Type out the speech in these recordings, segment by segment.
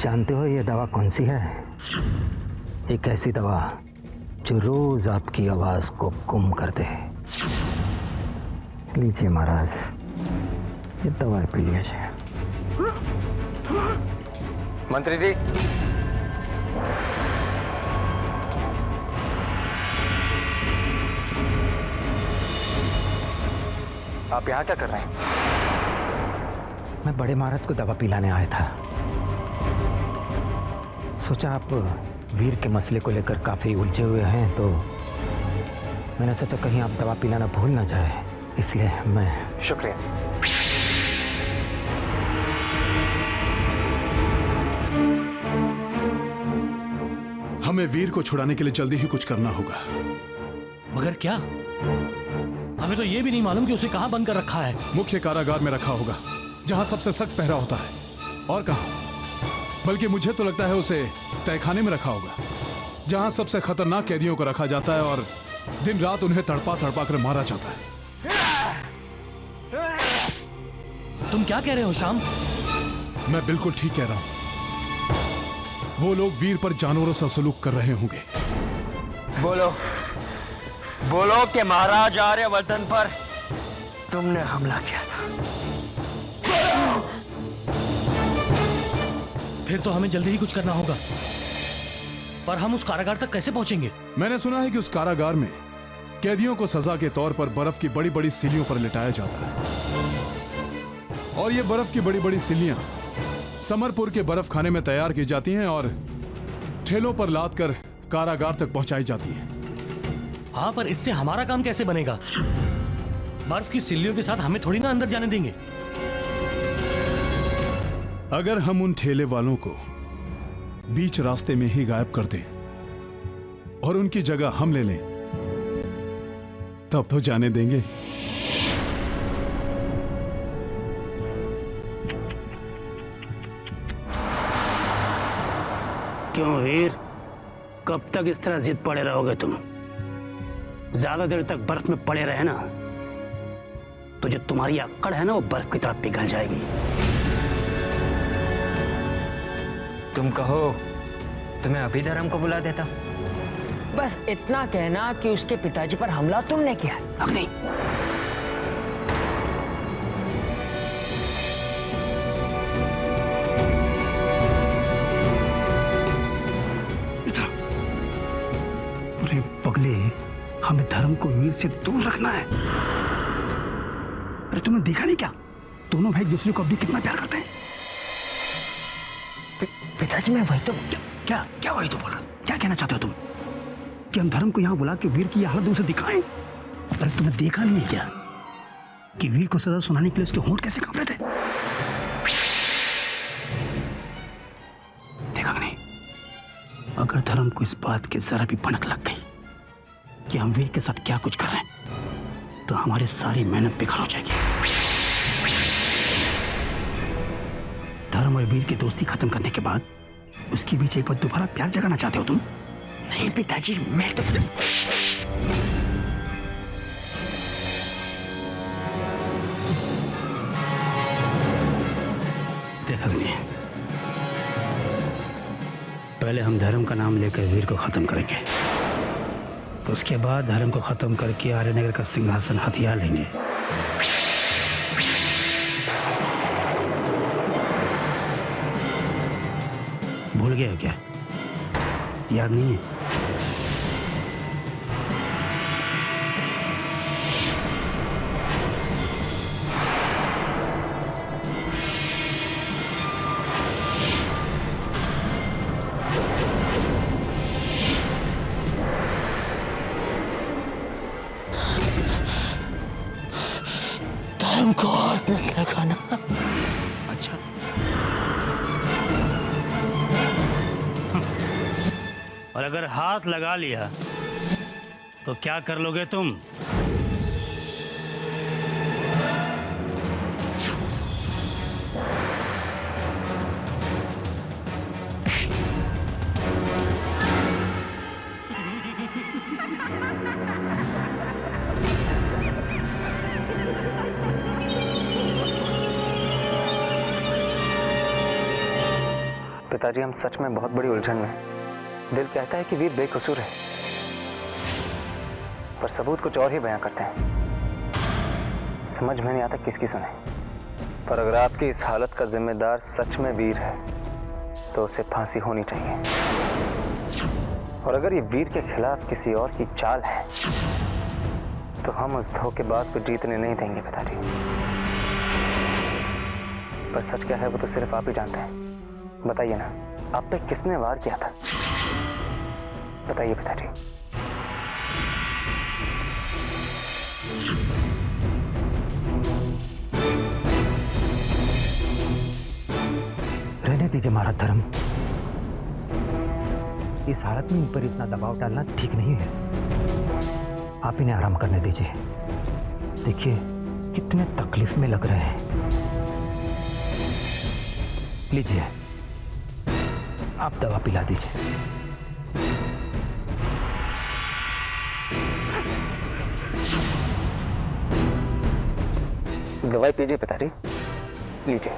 जानते हो ये दवा कौन सी है? एक ऐसी दवा जो रोज आपकी आवाज को गुम कर दे। लीजिए महाराज, ये दवा पी लीजिए। मंत्री जी, आप यहाँ क्या कर रहे हैं? मैं बड़े महाराज को दवा पिलाने आया था। सोचा आप वीर के मसले को लेकर काफी उलझे हुए हैं, तो मैंने सोचा कहीं आप दवा पिलाना भूल ना जाए, इसलिए मैं। शुक्रिया। हमें वीर को छुड़ाने के लिए जल्दी ही कुछ करना होगा। मगर क्या? हमें तो ये भी नहीं मालूम कि उसे कहां बंद कर रखा है। मुख्य कारागार में रखा होगा, जहां सबसे सख्त पहरा होता है। और कहां? बल्कि मुझे तो लगता है उसे तहखाने में रखा होगा, जहां सबसे खतरनाक कैदियों को रखा जाता है और दिन रात उन्हें तड़पा तड़पा कर मारा जाता है। तुम क्या कह रहे हो श्याम? मैं बिल्कुल ठीक कह रहा हूं। वो लोग वीर पर जानवरों सा सलूक कर रहे होंगे। बोलो बोलो कि महाराज आर्यवर्धन पर तुमने हमला किया था। फिर तो हमें जल्दी ही कुछ करना होगा। पर हम उस कारागार तक कैसे पहुंचेंगे? मैंने सुना है कि उस कारागार में कैदियों को सजा के तौर पर बर्फ की बड़ी बड़ी सिल्लियों पर लिटाया जाता है, और ये बर्फ की बड़ी बड़ी सिल्लियां समरपुर के बर्फ खाने में तैयार की जाती हैं और ठेलों पर लाद कर कारागार तक पहुंचाई जाती हैं। हाँ, पर इससे हमारा काम कैसे बनेगा? बर्फ की सिल्लियों के साथ हमें थोड़ी ना अंदर जाने देंगे। अगर हम उन ठेले वालों को बीच रास्ते में ही गायब कर दें और उनकी जगह हम ले लें, तब तो जाने देंगे। क्यों वीर, कब तक इस तरह जिद पड़े रहोगे तुम? ज्यादा देर तक बर्फ में पड़े रहे ना तो जो तुम्हारी अक्कड़ है ना वो बर्फ की तरह पिघल जाएगी। तुम कहो तो मैं अभी धर्म को बुला देता। बस इतना कहना कि उसके पिताजी पर हमला तुमने किया। अग्नि, पगले, हमें धर्म को वीर से दूर रखना है। अरे तुमने देखा नहीं क्या, दोनों भाई एक दूसरे को अभी कितना प्यार करते हैं। पिताजी मैं वही तो क्या वही तो बोल रहा? क्या कहना चाहते हो तुम? कि हम धर्म को यहाँ बुला के वीर की हालत उसे दिखाएं? अरे तुमने देखा नहीं है क्या कि वीर को सजा सुनाने के लिए उसके होंठ कैसे कांप रहे थे? देखा नहीं? अगर धर्म को इस बात की जरा भी भनक लग गई कि हम वीर के साथ क्या कुछ कर रहे हैं, तो हमारी सारी मेहनत बेकार हो जाएगी। धर्म और वीर की दोस्ती खत्म करने के बाद उसके बीच एक बार दोबारा प्यार जगाना चाहते हो तुम? नहीं पिताजी, मैं तो देखा नहीं, पहले हम धर्म का नाम लेकर वीर को खत्म करेंगे, उसके बाद धर्म को खत्म करके आर्यनगर का सिंहासन हथियार लेंगे। भूल गए हो क्या? याद नहीं है? धर्म को हाथ मत लगाना। अच्छा, और अगर हाथ लगा लिया तो क्या कर लोगे तुम? पिताजी, हम सच में बहुत बड़ी उलझन में हैं। दिल कहता है कि वीर बेकसूर है, पर सबूत कुछ और ही बयां करते हैं। समझ में नहीं आता किसकी सुने। पर अगर आपकी इस हालत का जिम्मेदार सच में वीर है तो उसे फांसी होनी चाहिए। और अगर ये वीर के खिलाफ किसी और की चाल है तो हम उस धोखेबाज को जीतने नहीं देंगे पिताजी। पर सच क्या है वो तो सिर्फ आप ही जानते हैं। बताइए ना, आप पे किसने वार किया था? बताइए पिताजी। रहने दीजिए महाराज धर्म। इस हालत में इन पर इतना दबाव डालना ठीक नहीं है। आप इन्हें आराम करने दीजिए। देखिए कितने तकलीफ में लग रहे हैं। लीजिए, आप दवा पिला दीजिए। दवाई पीजिए पिताजी, लीजिए।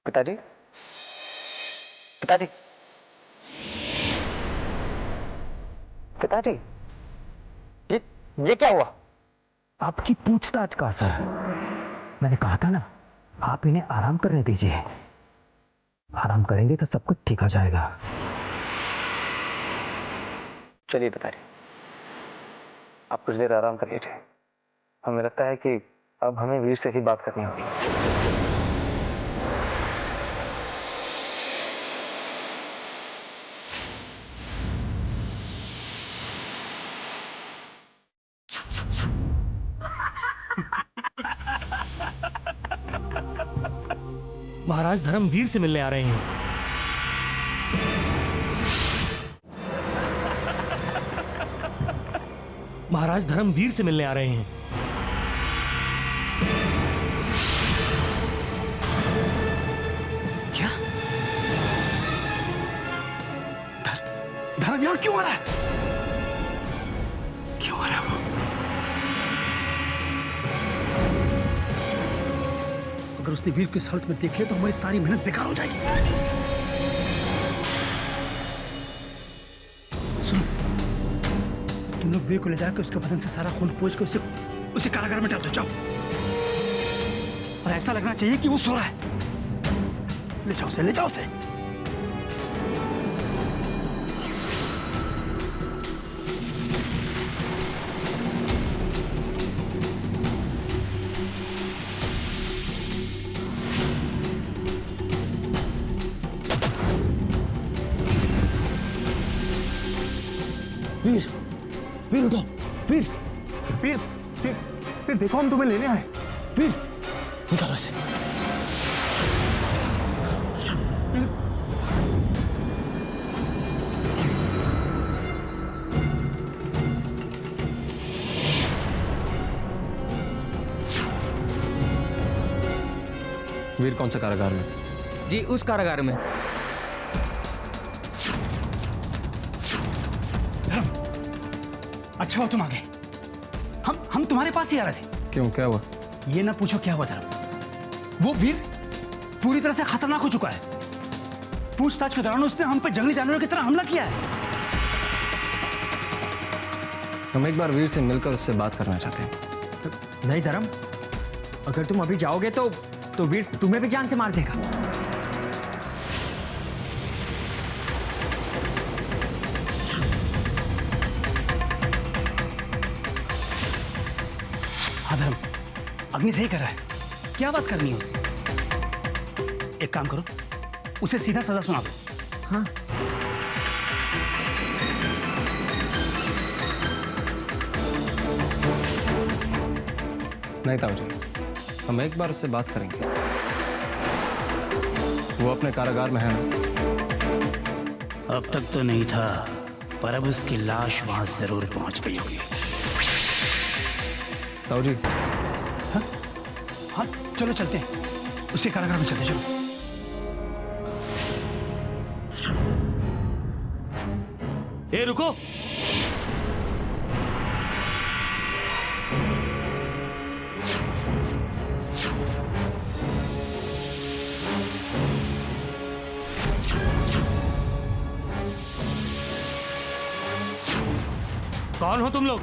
पिताजी, पिताजी, पिताजी, ये क्या हुआ? आपकी पूछताछ का असर। मैंने कहा था ना, आप इन्हें आराम करने दीजिए। आराम करेंगे तो सब कुछ ठीक हो जाएगा। चलिए पिताजी, आप कुछ देर आराम कर लीजिए। हमें लगता है कि अब हमें वीर से ही बात करनी होगी। महाराज धर्मवीर से मिलने आ रहे हैं। महाराज धर्मवीर से मिलने आ रहे हैं। क्या? धर्म यहां क्यों आ रहा है? क्यों आ रहा है वो? अगर उसने वीर को इस हालत में देख लिया तो हमारी सारी मेहनत बेकार हो जाएगी। सुनो, तुम लोग वीर को ले जाकर उसके बदन से सारा खून पोंछ के उसे कारागार में डाल दो। जाओ, और ऐसा लगना चाहिए कि वो सो रहा है। ले जाओ उसे, ले जाओ उसे। वीर, वीर उठो। वीर, वीर, वीर, वीर देखो, हम तुम्हें लेने आए। वीर, निकालो इसे। वीर कौन सा कारागार में? जी उस कारागार में। अच्छा हो तुम आ गए। हम तुम्हारे पास ही आ रहे थे। क्यों, क्या हुआ? ये ना पूछो क्या हुआ धर्म। वो वीर पूरी तरह से खतरनाक हो चुका है। पूछताछ के दौरान उसने हम पर जंगली जानवरों की तरह हमला किया है। हम एक बार वीर से मिलकर उससे बात करना चाहते हैं। नहीं धर्म, अगर तुम अभी जाओगे तो वीर तुम्हें भी जान से मार देगा। हाँ धर्म, अग्नि सही कर रहा है। क्या बात करनी है उससे? एक काम करो, उसे सीधा सजा सुना दो। हाँ, नहीं ताऊ जी, हम एक बार उससे बात करेंगे। वो अपने कारागार में है ना? अब तक तो नहीं था, पर अब उसकी लाश वहां जरूर पहुंच गई होगी। ताऊ जी, हाँ चलो चलते हैं, उसी कारागार में चलते। चलो। रुको। कौन हो तुम लोग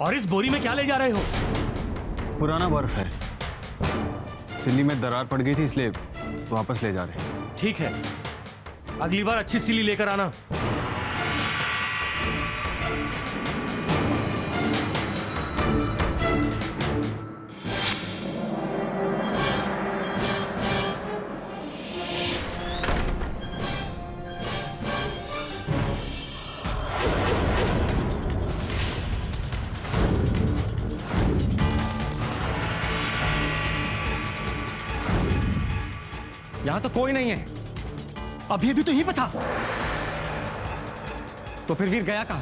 और इस बोरी में क्या ले जा रहे हो? पुराना बर्फ है, सिल्ली में दरार पड़ गई थी इसलिए वापस ले जा रहे हैं। ठीक है, अगली बार अच्छी सिल्ली लेकर आना। यहां तो कोई नहीं है। अभी अभी तो यहीं पर था। तो फिर वीर गया कहां?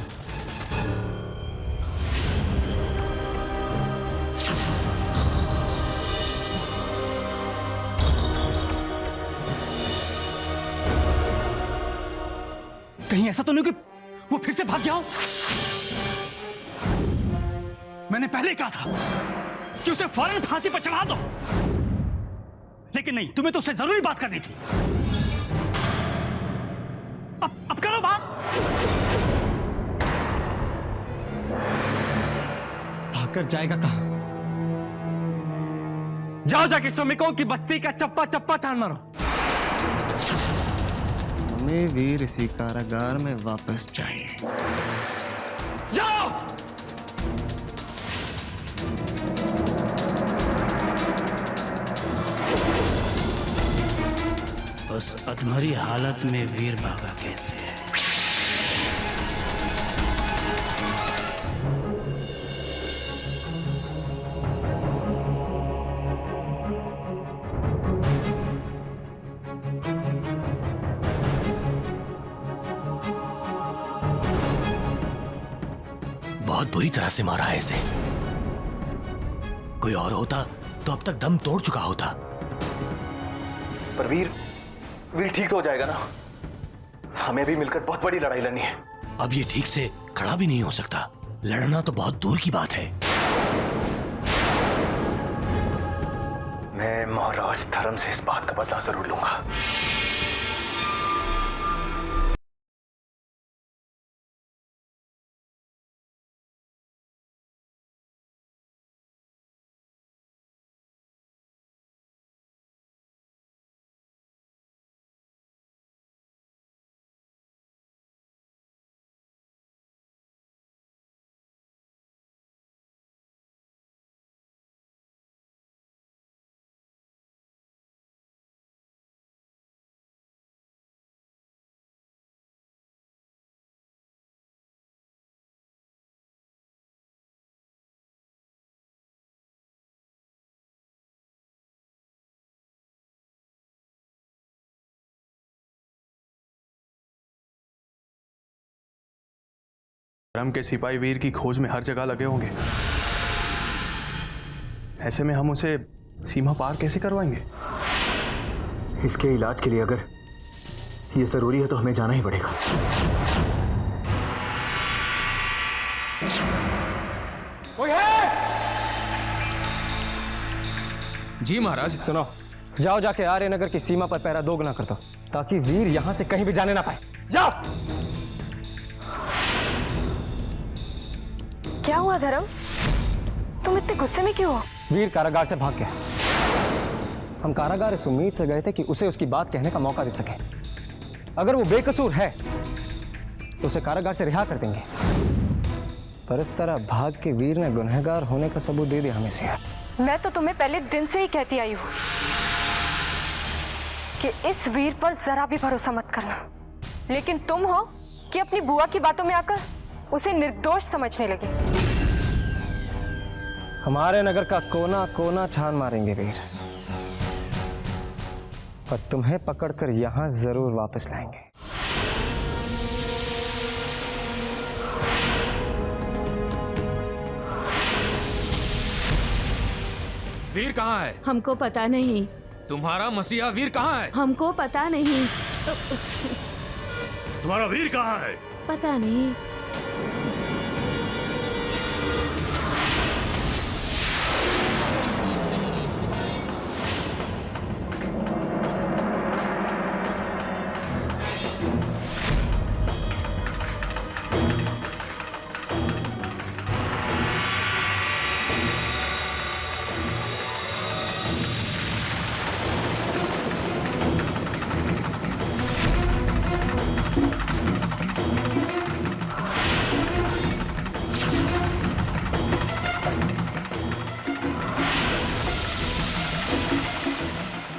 कहीं ऐसा तो नहीं कि वो फिर से भाग गया हो? मैंने पहले कहा था कि उसे फौरन फांसी पर चढ़ा दो, लेकिन नहीं, तुम्हें तो उससे जरूरी बात करनी थी। अब करो बात। भागकर जाएगा कहां? जाओ जाके श्रमिकों की बस्ती का चप्पा चप्पा छान मारो। हमें वीर इसी कारागार में वापस चाहिए। जाओ। उस अधमरी हालत में वीर भागा कैसे है? बहुत बुरी तरह से मारा है इसे। कोई और होता तो अब तक दम तोड़ चुका होता। पर वीर ठीक तो हो जाएगा ना? हमें भी मिलकर बहुत बड़ी लड़ाई लड़नी है। अब ये ठीक से खड़ा भी नहीं हो सकता, लड़ना तो बहुत दूर की बात है। मैं महाराज धर्म से इस बात का बदला जरूर लूंगा। धर्म के सिपाही वीर की खोज में हर जगह लगे होंगे। ऐसे में हम उसे सीमा पार कैसे करवाएंगे? इसके इलाज के लिए अगर ये जरूरी है तो हमें जाना ही पड़ेगा। कोई है? जी महाराज। सुनो, जाओ जाके आर्यनगर की सीमा पर पहरा दोगुना कर दो ताकि वीर यहां से कहीं भी जाने ना पाए। जाओ। क्या हुआ धर्म? तुम इतने गुस्से में क्यों हो? वीर कारागार से भाग गया। हम कारागार इस उम्मीद से गए थे कि उसे उसकी बात कहने का मौका दे सके। अगर वो बेकसूर है तो उसे कारागार से रिहा कर देंगे, पर इस तरह भाग के वीर ने गुनहगार होने का सबूत दे दिया हमें से। मैं तो तुम्हें पहले दिन से ही कहती आई हूं कि इस वीर पर जरा भी भरोसा मत करना, लेकिन तुम हो कि अपनी बुआ की बातों में आकर उसे निर्दोष समझने लगे। हमारे नगर का कोना कोना छान मारेंगे वीर, पर तुम्हें पकड़कर यहां जरूर वापस लाएंगे। वीर कहाँ है? हमको पता नहीं। तुम्हारा मसीहा वीर कहाँ है? हमको पता नहीं। तुम्हारा वीर कहाँ है? पता नहीं।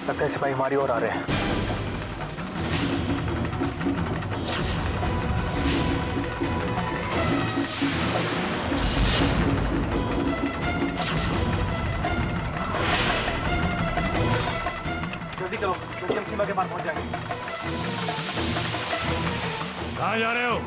लगता है सिपाही हमारी ओर आ रहे हैं। जल्दी करो, क्योंकि हम सीमा के पार पहुंच जाएंगे। कहाँ जा रहे हो?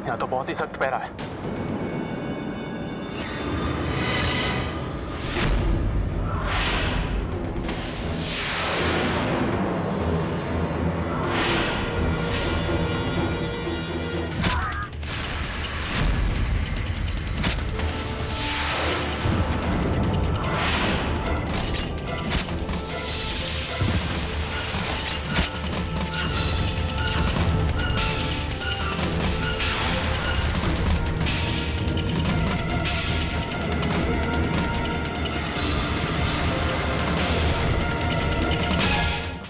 यहाँ तो बहुत ही सख्त पहरा है।